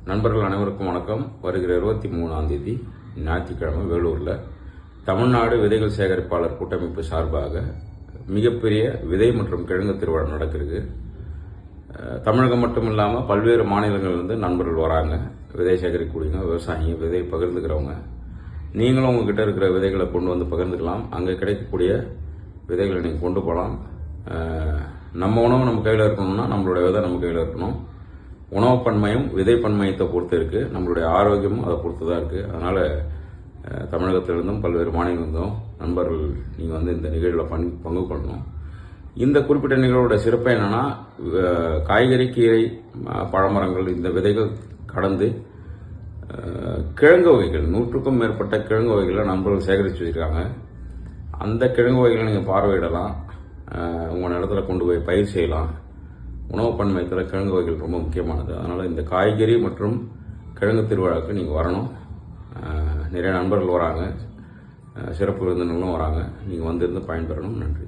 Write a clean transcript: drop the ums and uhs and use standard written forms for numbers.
நண்பர்கள் அனைவருக்கும் வணக்கம். வருகிற 23ஆம் தேதி ஞாயிற்றுக்கிழமை வேலூரில் தமிழ்நாடு விதைகள் சேகரிப்பாளர் கூட்டமைப்பு சார்பாக மிகப்பெரிய விதை மற்றும் கிழங்கு திருவிழா நடக்கிறது. தமிழகம் மட்டும் இல்லாமல் பல்வேறு மாநிலங்களிலிருந்து நண்பர்கள் வராங்க. விதை சேகரிக்கக்கூடியவங்க, விவசாயிங்க, விதை பகிர்ந்துக்கிறவங்க. நீங்களும் உங்ககிட்ட இருக்கிற விதைகளை கொண்டு வந்து பகிர்ந்துக்கலாம். அங்கே கிடைக்கக்கூடிய விதைகளை நீங்கள் கொண்டு போகலாம். நம்ம உணவு நம்ம கையில் இருக்கணும்னா நம்மளுடைய விதை நம்ம கையில் இருக்கணும். உணவு பன்மையும் விதை பன்மையத்தை பொறுத்து இருக்குது. நம்மளுடைய ஆரோக்கியமும் அதை பொறுத்து தான் இருக்குது. அதனால் தமிழகத்திலிருந்தும் பல்வேறு மாநிலங்களிலிருந்தும் நண்பர்கள் நீங்கள் வந்து இந்த நிகழ்வில் பங்கு கொள்ளணும். இந்த குறிப்பிட்ட நிகழ்வோட சிறப்பு என்னென்னா, காய்கறி, கீரை, பழமரங்கள் இந்த விதைகள் கடந்து கிழங்கு வகைகள் 100க்கும் மேற்பட்ட கிழங்கு வகைகளை நண்பர்கள் சேகரித்து வச்சுருக்காங்க. அந்த கிழங்கு வகைகளை நீங்கள் பார்வையிடலாம். உங்கள் நிலத்தில் கொண்டு போய் பயிர் செய்யலாம். உணவு பன்மையத்தில் கிழங்கு வகைகள் ரொம்ப முக்கியமானது. அதனால் இந்த காய்கறி மற்றும் கிழங்கு திருவிழாவுக்கு நீங்கள் வரணும். நிறைய நண்பர்கள் வராங்க, சிறப்பு விருந்தினர்களும் வராங்க. நீங்கள் வந்திருந்து பயன்பெறணும். நன்றி.